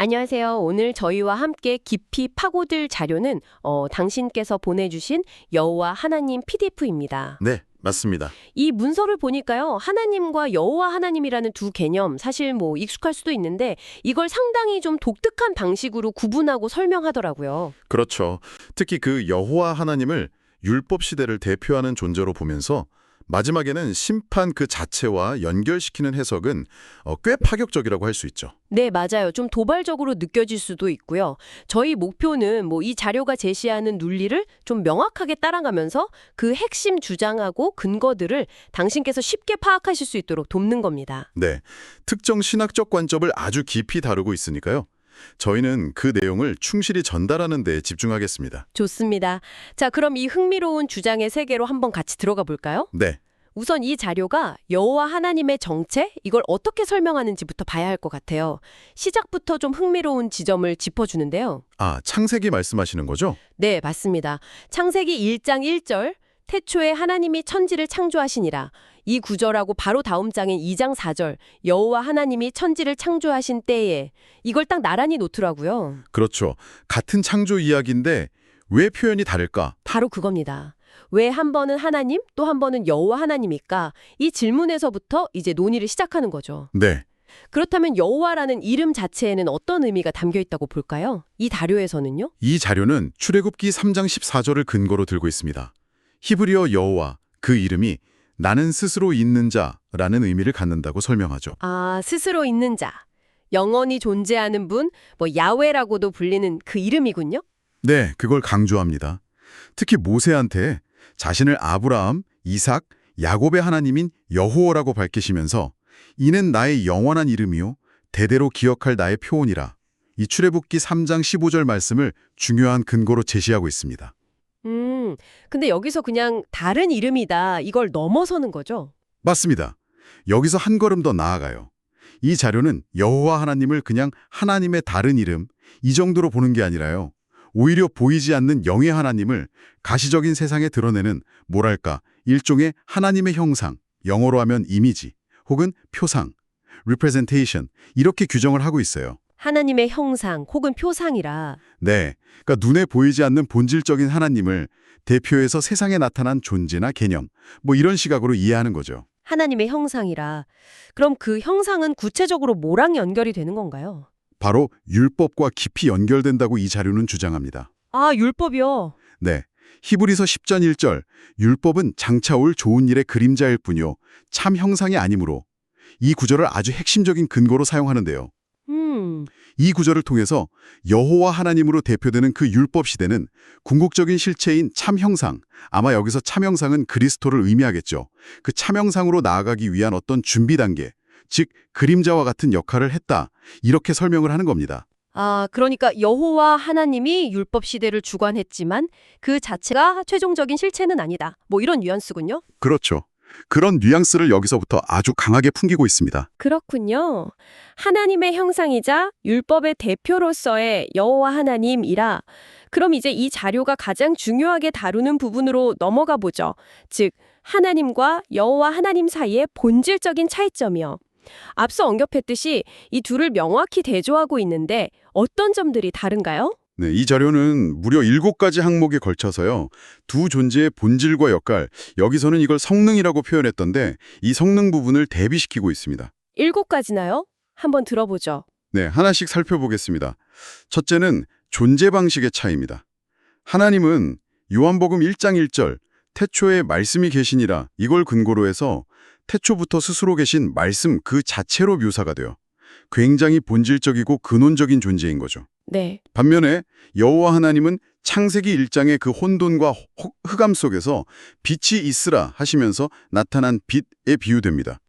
안녕하세요. 오늘 저희와 함께 깊이 파고들 자료는 당신께서 보내주신 여호와 하나님 PDF입니다. 네, 맞습니다. 이 문서를 보니까요. 하나님과 여호와 하나님이라는 두 개념 사실 익숙할 수도 있는데 이걸 상당히 좀 독특한 방식으로 구분하고 설명하더라고요. 그렇죠. 특히 그 여호와 하나님을 율법 시대를 대표하는 존재로 보면서 마지막에는 심판 그 자체와 연결시키는 해석은 꽤 파격적이라고 할 수 있죠. 네, 맞아요. 좀 도발적으로 느껴질 수도 있고요. 저희 목표는 이 자료가 제시하는 논리를 좀 명확하게 따라가면서 그 핵심 주장하고 근거들을 당신께서 쉽게 파악하실 수 있도록 돕는 겁니다. 네, 특정 신학적 관점을 아주 깊이 다루고 있으니까요. 저희는 그 내용을 충실히 전달하는 데 집중하겠습니다. 좋습니다. 자, 그럼 이 흥미로운 주장의 세계로 한번 같이 들어가 볼까요? 네, 우선 이 자료가 여호와 하나님의 정체? 이걸 어떻게 설명하는지부터 봐야 할 것 같아요. 시작부터 좀 흥미로운 지점을 짚어주는데요. 창세기 말씀하시는 거죠? 네, 맞습니다. 창세기 1장 1절, 태초에 하나님이 천지를 창조하시니라. 이 구절하고 바로 다음 장인 2장 4절, 여호와 하나님이 천지를 창조하신 때에 이걸 딱 나란히 놓더라고요. 그렇죠. 같은 창조 이야기인데 왜 표현이 다를까? 바로 그겁니다. 왜 한 번은 하나님, 또 한 번은 여호와 하나님일까? 이 질문에서부터 이제 논의를 시작하는 거죠. 네, 그렇다면 여호와라는 이름 자체에는 어떤 의미가 담겨 있다고 볼까요? 이 자료에서는요? 이 자료는 출애굽기 3장 14절을 근거로 들고 있습니다. 히브리어 여호와, 그 이름이 나는 스스로 있는 자라는 의미를 갖는다고 설명하죠. 스스로 있는 자. 영원히 존재하는 분, 야훼라고도 불리는 그 이름이군요? 네, 그걸 강조합니다. 특히 모세한테 자신을 아브라함, 이삭, 야곱의 하나님인 여호와라고 밝히시면서 이는 나의 영원한 이름이요 대대로 기억할 나의 표본이라. 이 출애굽기 3장 15절 말씀을 중요한 근거로 제시하고 있습니다. 근데 여기서 그냥 다른 이름이다. 이걸 넘어서는 거죠? 맞습니다. 여기서 한 걸음 더 나아가요. 이 자료는 여호와 하나님을 그냥 하나님의 다른 이름, 이 정도로 보는 게 아니라요. 오히려 보이지 않는 영의 하나님을 가시적인 세상에 드러내는 뭐랄까 일종의 하나님의 형상, 영어로 하면 이미지, 혹은 표상, representation 이렇게 규정을 하고 있어요. 하나님의 형상 혹은 표상이라. 네, 그러니까 눈에 보이지 않는 본질적인 하나님을 대표해서 세상에 나타난 존재나 개념, 이런 시각으로 이해하는 거죠. 하나님의 형상이라. 그럼 그 형상은 구체적으로 뭐랑 연결이 되는 건가요? 바로 율법과 깊이 연결된다고 이 자료는 주장합니다. 율법이요. 네, 히브리서 10장 1절, 율법은 장차 올 좋은 일의 그림자일 뿐이요 참 형상이 아니므로 이 구절을 아주 핵심적인 근거로 사용하는데요. 이 구절을 통해서 여호와 하나님으로 대표되는 그 율법 시대는 궁극적인 실체인 참 형상, 아마 여기서 참 형상은 그리스도를 의미하겠죠. 그 참 형상으로 나아가기 위한 어떤 준비 단계, 즉 그림자와 같은 역할을 했다. 이렇게 설명을 하는 겁니다. 그러니까 여호와 하나님이 율법 시대를 주관했지만 그 자체가 최종적인 실체는 아니다. 이런 뉘앙스군요. 그렇죠. 그런 뉘앙스를 여기서부터 아주 강하게 풍기고 있습니다. 그렇군요. 하나님의 형상이자 율법의 대표로서의 여호와 하나님이라. 그럼 이제 이 자료가 가장 중요하게 다루는 부분으로 넘어가 보죠. 즉, 하나님과 여호와 하나님 사이의 본질적인 차이점이요. 앞서 언급했듯이 이 둘을 명확히 대조하고 있는데 어떤 점들이 다른가요? 네, 이 자료는 무려 7가지 항목에 걸쳐서요. 두 존재의 본질과 역할, 여기서는 이걸 성능이라고 표현했던데 이 성능 부분을 대비시키고 있습니다. 7가지나요? 한번 들어보죠. 네, 하나씩 살펴보겠습니다. 첫째는 존재 방식의 차이입니다. 하나님은 요한복음 1장 1절, 태초에 말씀이 계시니라 이걸 근거로 해서 태초부터 스스로 계신 말씀 그 자체로 묘사가 돼요. 굉장히 본질적이고 근원적인 존재인 거죠. 네. 반면에 여호와 하나님은 창세기 1장의 그 혼돈과 흑암 속에서 빛이 있으라 하시면서 나타난 빛에 비유됩니다.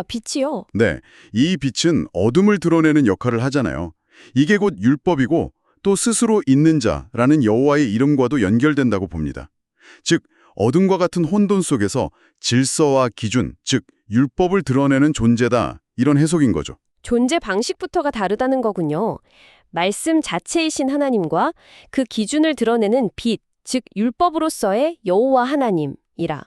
빛이요? 네, 이 빛은 어둠을 드러내는 역할을 하잖아요. 이게 곧 율법이고 또 스스로 있는 자라는 여호와의 이름과도 연결된다고 봅니다. 즉, 어둠과 같은 혼돈 속에서 질서와 기준, 즉 율법을 드러내는 존재다 이런 해석인 거죠. 존재 방식부터가 다르다는 거군요. 말씀 자체이신 하나님과 그 기준을 드러내는 빛, 즉 율법으로서의 여호와 하나님이라.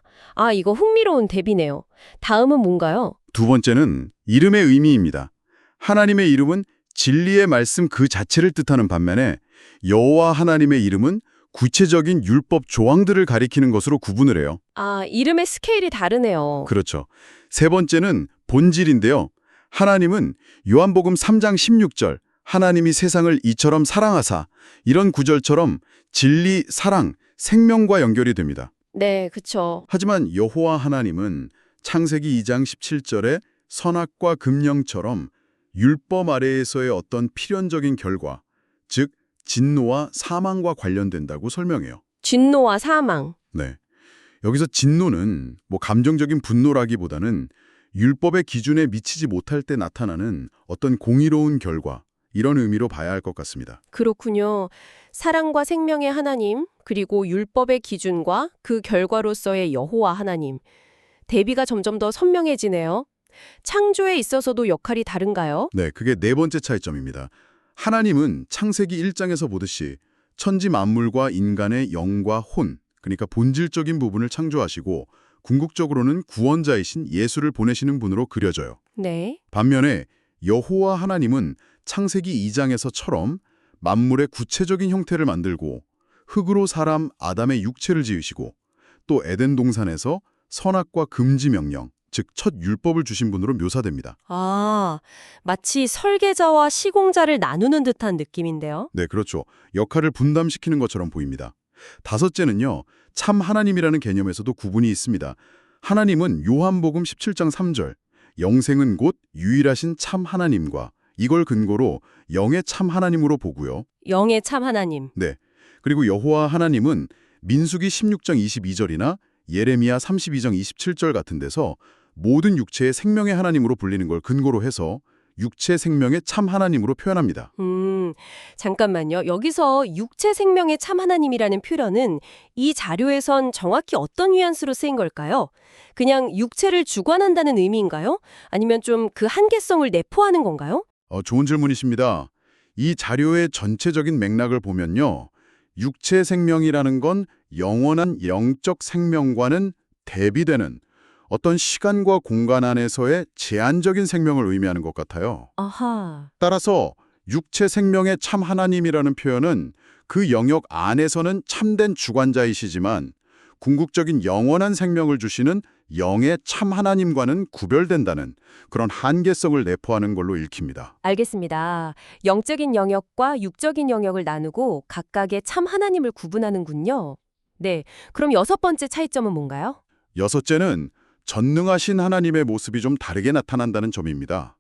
이거 흥미로운 대비네요. 다음은 뭔가요? 두 번째는 이름의 의미입니다. 하나님의 이름은 진리의 말씀 그 자체를 뜻하는 반면에 여호와 하나님의 이름은 구체적인 율법 조항들을 가리키는 것으로 구분을 해요. 아, 이름의 스케일이 다르네요. 그렇죠. 세 번째는 본질인데요. 하나님은 요한복음 3장 16절 하나님이 세상을 이처럼 사랑하사 이런 구절처럼 진리, 사랑, 생명과 연결이 됩니다. 네, 그쵸. 하지만 여호와 하나님은 창세기 2장 17절에 선악과 금령처럼 율법 아래에서의 어떤 필연적인 결과, 즉 진노와 사망과 관련된다고 설명해요. 진노와 사망. 네. 여기서 진노는 감정적인 분노라기보다는 율법의 기준에 미치지 못할 때 나타나는 어떤 공의로운 결과, 이런 의미로 봐야 할 것 같습니다. 그렇군요. 사랑과 생명의 하나님, 그리고 율법의 기준과 그 결과로서의 여호와 하나님. 대비가 점점 더 선명해지네요. 창조에 있어서도 역할이 다른가요? 네, 그게 네 번째 차이점입니다. 하나님은 창세기 1장에서 보듯이 천지 만물과 인간의 영과 혼, 그러니까 본질적인 부분을 창조하시고 궁극적으로는 구원자이신 예수를 보내시는 분으로 그려져요. 네. 반면에 여호와 하나님은 창세기 2장에서처럼 만물의 구체적인 형태를 만들고 흙으로 사람 아담의 육체를 지으시고 또 에덴 동산에서 선악과 금지 명령, 즉 첫 율법을 주신 분으로 묘사됩니다. 아, 마치 설계자와 시공자를 나누는 듯한 느낌인데요. 네, 그렇죠. 역할을 분담시키는 것처럼 보입니다. 다섯째는요, 참 하나님이라는 개념에서도 구분이 있습니다. 하나님은 요한복음 17장 3절, 영생은 곧 유일하신 참 하나님과 이걸 근거로 영의 참 하나님으로 보고요. 영의 참 하나님. 네. 그리고 여호와 하나님은 민수기 16장 22절이나 예레미야 32장 27절 같은 데서 모든 육체의 생명의 하나님으로 불리는 걸 근거로 해서 육체 생명의 참 하나님으로 표현합니다. 잠깐만요. 여기서 육체 생명의 참 하나님이라는 표현은 이 자료에선 정확히 어떤 뉘앙스로 쓰인 걸까요? 그냥 육체를 주관한다는 의미인가요? 아니면 좀 그 한계성을 내포하는 건가요? 좋은 질문이십니다. 이 자료의 전체적인 맥락을 보면요. 육체 생명이라는 건 영원한 영적 생명과는 대비되는 어떤 시간과 공간 안에서의 제한적인 생명을 의미하는 것 같아요. 아하. 따라서 육체 생명의 참 하나님이라는 표현은 그 영역 안에서는 참된 주관자이시지만 궁극적인 영원한 생명을 주시는 영의 참 하나님과는 구별된다는 그런 한계성을 내포하는 걸로 읽힙니다. 알겠습니다. 영적인 영역과 육적인 영역을 나누고 각각의 참 하나님을 구분하는군요. 네, 그럼 여섯 번째 차이점은 뭔가요? 여섯째는 전능하신 하나님의 모습이 좀 다르게 나타난다는 점입니다.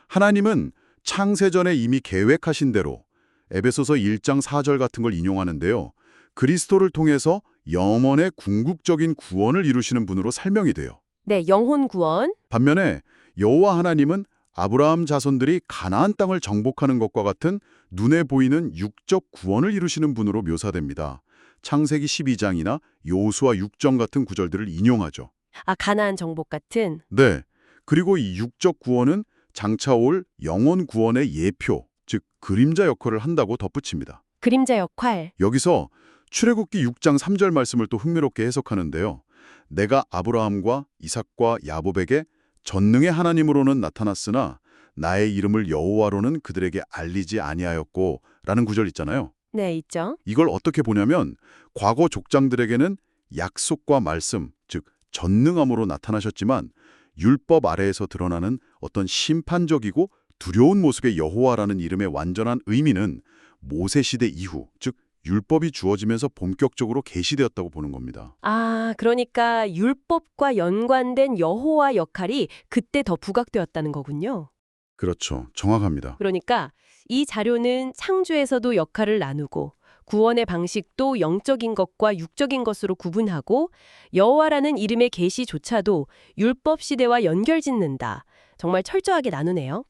하나님은 창세전에 이미 계획하신 대로 에베소서 1장 4절 같은 걸 인용하는데요. 그리스도를 통해서 영원의 궁극적인 구원을 이루시는 분으로 설명이 돼요. 네, 영혼 구원. 반면에 여호와 하나님은 아브라함 자손들이 가나안 땅을 정복하는 것과 같은 눈에 보이는 육적 구원을 이루시는 분으로 묘사됩니다. 창세기 12장이나 여호수아 6장 같은 구절들을 인용하죠. 아, 가나안 정복 같은. 네. 그리고 이 육적 구원은 장차 올 영원 구원의 예표, 즉 그림자 역할을 한다고 덧붙입니다. 그림자 역할. 여기서 출애굽기 6장 3절 말씀을 또 흥미롭게 해석하는데요. 내가 아브라함과 이삭과 야곱에게 전능의 하나님으로는 나타났으나 나의 이름을 여호와로는 그들에게 알리지 아니하였고 라는 구절 있잖아요. 네, 있죠. 이걸 어떻게 보냐면 과거 족장들에게는 약속과 말씀, 즉 전능함으로 나타나셨지만 율법 아래에서 드러나는 어떤 심판적이고 두려운 모습의 여호와라는 이름의 완전한 의미는 모세시대 이후, 즉 율법이 주어지면서 본격적으로 계시되었다고 보는 겁니다. 아, 그러니까 율법과 연관된 여호와 역할이 그때 더 부각되었다는 거군요. 그렇죠. 정확합니다. 그러니까 이 자료는 창조에서도 역할을 나누고 구원의 방식도 영적인 것과 육적인 것으로 구분하고 여호와라는 이름의 계시조차도 율법 시대와 연결짓는다. 정말 철저하게 나누네요.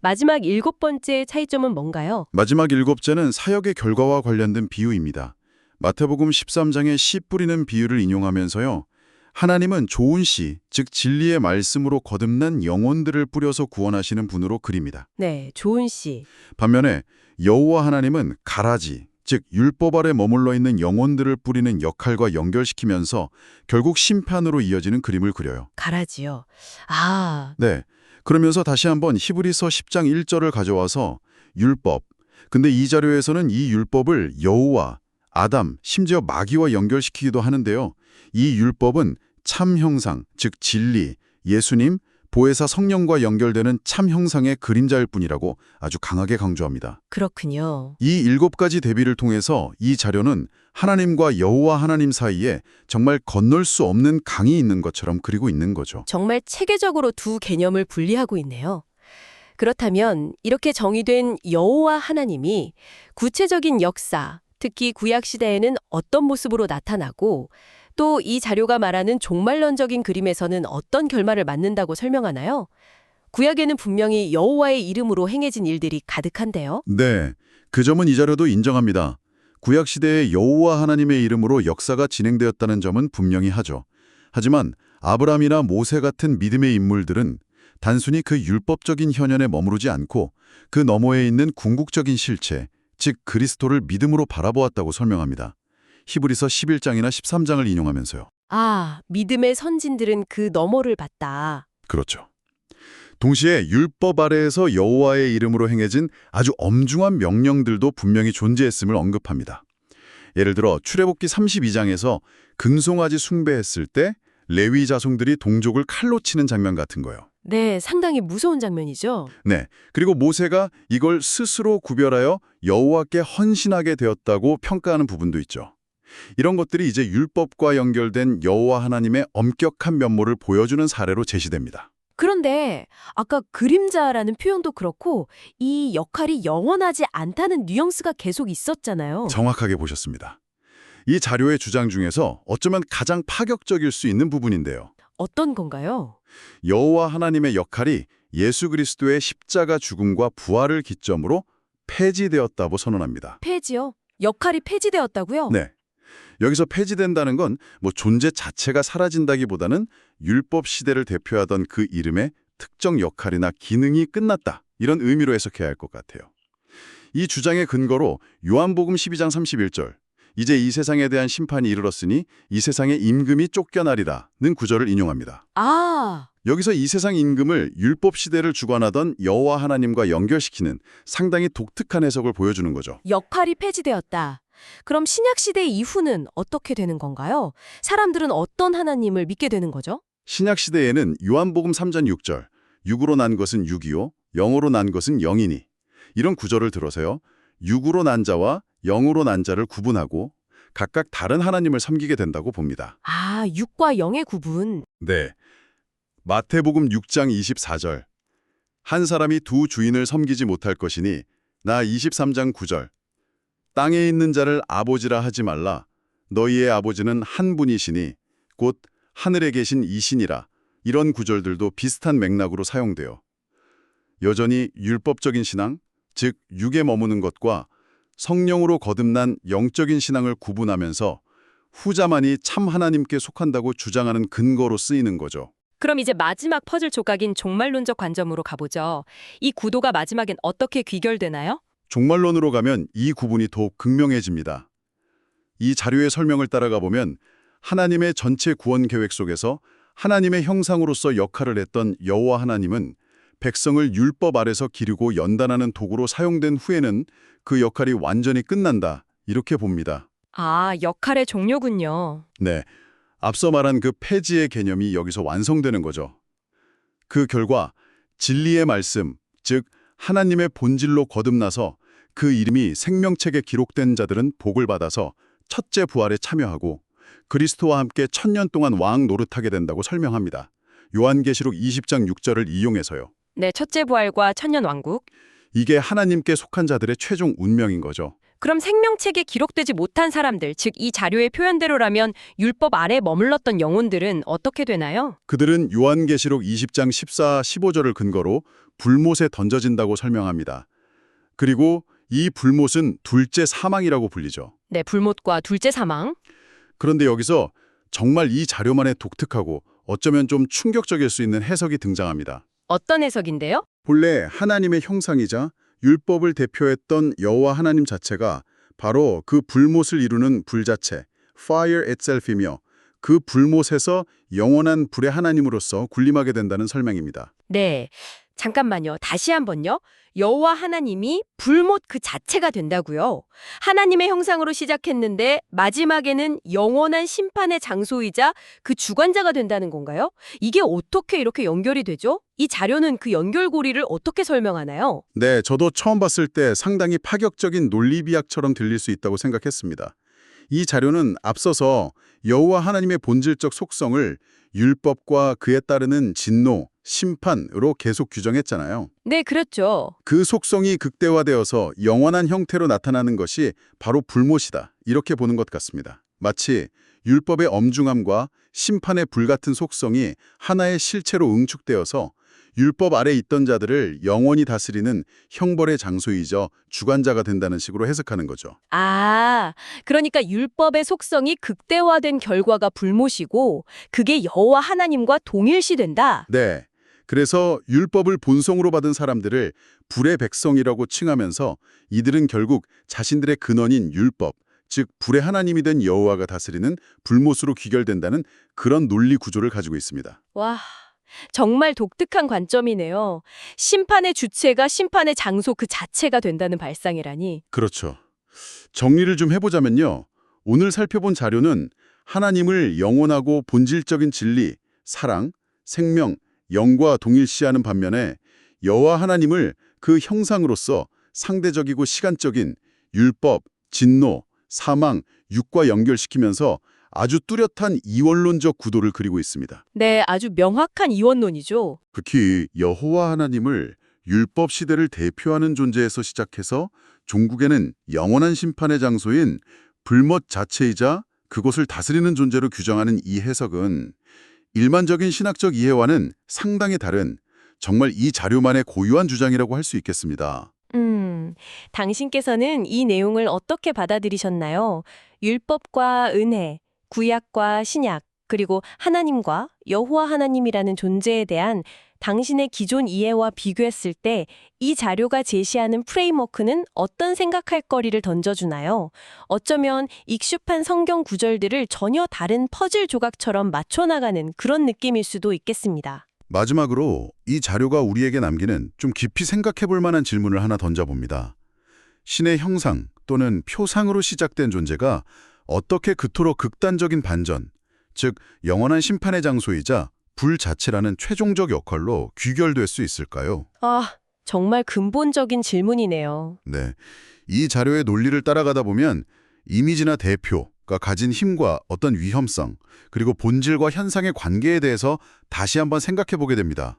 마지막 일곱 번째 차이점은 뭔가요? 마지막 일곱째는 사역의 결과와 관련된 비유입니다. 마태복음 13장의 씨 뿌리는 비유를 인용하면서요. 하나님은 좋은 씨, 즉 진리의 말씀으로 거듭난 영혼들을 뿌려서 구원하시는 분으로 그립니다. 네, 좋은 씨. 반면에 여호와 하나님은 가라지, 즉 율법 아래 머물러 있는 영혼들을 뿌리는 역할과 연결시키면서 결국 심판으로 이어지는 그림을 그려요. 가라지요. 아, 네, 그러면서 다시 한번 히브리서 10장 1절을 가져와서 율법. 근데 이 자료에서는 이 율법을 여호와, 아담, 심지어 마귀와 연결시키기도 하는데요. 이 율법은 참 형상, 즉 진리, 예수님, 보혜사 성령과 연결되는 참 형상의 그림자일 뿐이라고 아주 강하게 강조합니다. 그렇군요. 이 7가지 대비를 통해서 이 자료는 하나님과 여호와 하나님 사이에 정말 건널 수 없는 강이 있는 것처럼 그리고 있는 거죠. 정말 체계적으로 두 개념을 분리하고 있네요. 그렇다면 이렇게 정의된 여호와 하나님이 구체적인 역사, 특히 구약 시대에는 어떤 모습으로 나타나고 또 이 자료가 말하는 종말론적인 그림에서는 어떤 결말을 맞는다고 설명하나요? 구약에는 분명히 여호와의 이름으로 행해진 일들이 가득한데요. 네, 그 점은 이 자료도 인정합니다. 구약 시대에 여호와 하나님의 이름으로 역사가 진행되었다는 점은 분명히 하죠. 하지만 아브라함이나 모세 같은 믿음의 인물들은 단순히 그 율법적인 현현에 머무르지 않고 그 너머에 있는 궁극적인 실체, 즉 그리스도를 믿음으로 바라보았다고 설명합니다. 히브리서 11장이나 13장을 인용하면서요. 아, 믿음의 선진들은 그 너머를 봤다. 그렇죠. 동시에 율법 아래에서 여호와의 이름으로 행해진 아주 엄중한 명령들도 분명히 존재했음을 언급합니다. 예를 들어 출애굽기 32장에서 금송아지 숭배했을 때 레위 자손들이 동족을 칼로 치는 장면 같은 거요. 네, 상당히 무서운 장면이죠. 네, 그리고 모세가 이걸 스스로 구별하여 여호와께 헌신하게 되었다고 평가하는 부분도 있죠. 이런 것들이 이제 율법과 연결된 여호와 하나님의 엄격한 면모를 보여주는 사례로 제시됩니다. 그런데 아까 그림자라는 표현도 그렇고 이 역할이 영원하지 않다는 뉘앙스가 계속 있었잖아요. 정확하게 보셨습니다. 이 자료의 주장 중에서 어쩌면 가장 파격적일 수 있는 부분인데요. 어떤 건가요? 여호와 하나님의 역할이 예수 그리스도의 십자가 죽음과 부활을 기점으로 폐지되었다고 선언합니다. 폐지요? 역할이 폐지되었다고요? 네. 여기서 폐지된다는 건 존재 자체가 사라진다기보다는 율법 시대를 대표하던 그 이름의 특정 역할이나 기능이 끝났다. 이런 의미로 해석해야 할 것 같아요. 이 주장의 근거로 요한복음 12장 31절 이제 이 세상에 대한 심판이 이르렀으니 이 세상의 임금이 쫓겨나리라는 구절을 인용합니다. 아, 여기서 이 세상 임금을 율법 시대를 주관하던 여호와 하나님과 연결시키는 상당히 독특한 해석을 보여주는 거죠. 역할이 폐지되었다. 그럼 신약 시대 이후는 어떻게 되는 건가요? 사람들은 어떤 하나님을 믿게 되는 거죠? 신약 시대에는 요한복음 3장 6절 육으로 난 것은 육이요 영으로 난 것은 영이니 이런 구절을 들어서요. 육으로 난 자와 영으로 난 자를 구분하고 각각 다른 하나님을 섬기게 된다고 봅니다. 아, 육과 영의 구분. 네. 마태복음 6장 24절 한 사람이 두 주인을 섬기지 못할 것이니 나 23장 9절 땅에 있는 자를 아버지라 하지 말라. 너희의 아버지는 한 분이시니 곧 하늘에 계신 이신이라. 이런 구절들도 비슷한 맥락으로 사용돼요. 여전히 율법적인 신앙, 즉 육에 머무는 것과 성령으로 거듭난 영적인 신앙을 구분하면서 후자만이 참 하나님께 속한다고 주장하는 근거로 쓰이는 거죠. 그럼 이제 마지막 퍼즐 조각인 종말론적 관점으로 가보죠. 이 구도가 마지막엔 어떻게 귀결되나요? 종말론으로 가면 이 구분이 더욱 극명해집니다. 이 자료의 설명을 따라가 보면 하나님의 전체 구원 계획 속에서 하나님의 형상으로서 역할을 했던 여호와 하나님은 백성을 율법 아래서 기르고 연단하는 도구로 사용된 후에는 그 역할이 완전히 끝난다. 이렇게 봅니다. 아, 역할의 종료군요. 네, 앞서 말한 그 폐지의 개념이 여기서 완성되는 거죠. 그 결과 진리의 말씀, 즉 하나님의 본질로 거듭나서 그 이름이 생명책에 기록된 자들은 복을 받아서 첫째 부활에 참여하고 그리스도와 함께 1000년 동안 왕 노릇하게 된다고 설명합니다. 요한계시록 20장 6절을 이용해서요. 네, 첫째 부활과 천년 왕국. 이게 하나님께 속한 자들의 최종 운명인 거죠. 그럼 생명책에 기록되지 못한 사람들, 즉 이 자료의 표현대로라면 율법 아래 머물렀던 영혼들은 어떻게 되나요? 그들은 요한계시록 20장 14, 15절을 근거로 불못에 던져진다고 설명합니다. 그리고 이 불못은 둘째 사망이라고 불리죠. 네, 불못과 둘째 사망. 그런데 여기서 정말 이 자료만의 독특하고 어쩌면 좀 충격적일 수 있는 해석이 등장합니다. 어떤 해석인데요? 본래 하나님의 형상이자 율법을 대표했던 여호와 하나님 자체가 바로 그 불못을 이루는 불자체, fire itself이며 그 불못에서 영원한 불의 하나님으로서 군림하게 된다는 설명입니다. 네. 잠깐만요. 다시 한번요. 여호와 하나님이 불못 그 자체가 된다고요. 하나님의 형상으로 시작했는데 마지막에는 영원한 심판의 장소이자 그 주관자가 된다는 건가요? 이게 어떻게 이렇게 연결이 되죠? 이 자료는 그 연결고리를 어떻게 설명하나요? 네, 저도 처음 봤을 때 상당히 파격적인 논리비약처럼 들릴 수 있다고 생각했습니다. 이 자료는 앞서서 여호와 하나님의 본질적 속성을 율법과 그에 따르는 진노, 심판으로 계속 규정했잖아요. 네, 그렇죠. 그 속성이 극대화되어서 영원한 형태로 나타나는 것이 바로 불못이다. 이렇게 보는 것 같습니다. 마치 율법의 엄중함과 심판의 불같은 속성이 하나의 실체로 응축되어서 율법 아래 있던 자들을 영원히 다스리는 형벌의 장소이자 주관자가 된다는 식으로 해석하는 거죠. 아, 그러니까 율법의 속성이 극대화된 결과가 불못이고 그게 여호와 하나님과 동일시된다. 네. 그래서 율법을 본성으로 받은 사람들을 불의 백성이라고 칭하면서 이들은 결국 자신들의 근원인 율법, 즉 불의 하나님이 된 여호와가 다스리는 불못으로 귀결된다는 그런 논리 구조를 가지고 있습니다. 와, 정말 독특한 관점이네요. 심판의 주체가 심판의 장소 그 자체가 된다는 발상이라니. 그렇죠. 정리를 좀 해보자면요. 오늘 살펴본 자료는 하나님을 영원하고 본질적인 진리, 사랑, 생명, 영과 동일시하는 반면에 여호와 하나님을 그 형상으로서 상대적이고 시간적인 율법, 진노, 사망, 육과 연결시키면서 아주 뚜렷한 이원론적 구도를 그리고 있습니다. 네, 아주 명확한 이원론이죠. 특히 여호와 하나님을 율법 시대를 대표하는 존재에서 시작해서 종국에는 영원한 심판의 장소인 불못 자체이자 그곳을 다스리는 존재로 규정하는 이 해석은 일반적인 신학적 이해와는 상당히 다른 정말 이 자료만의 고유한 주장이라고 할 수 있겠습니다. 당신께서는 이 내용을 어떻게 받아들이셨나요? 율법과 은혜, 구약과 신약, 그리고 하나님과 여호와 하나님이라는 존재에 대한 당신의 기존 이해와 비교했을 때 이 자료가 제시하는 프레임워크는 어떤 생각할 거리를 던져주나요? 어쩌면 익숙한 성경 구절들을 전혀 다른 퍼즐 조각처럼 맞춰나가는 그런 느낌일 수도 있겠습니다. 마지막으로 이 자료가 우리에게 남기는 좀 깊이 생각해 볼 만한 질문을 하나 던져봅니다. 신의 형상 또는 표상으로 시작된 존재가 어떻게 그토록 극단적인 반전, 즉 영원한 심판의 장소이자 불 자체라는 최종적 역할로 귀결될 수 있을까요? 아, 정말 근본적인 질문이네요. 네, 이 자료의 논리를 따라가다 보면 이미지나 대표가 가진 힘과 어떤 위험성, 그리고 본질과 현상의 관계에 대해서 다시 한번 생각해 보게 됩니다.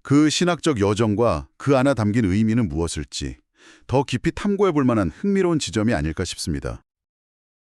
그 신학적 여정과 그 안에 담긴 의미는 무엇일지 더 깊이 탐구해 볼 만한 흥미로운 지점이 아닐까 싶습니다.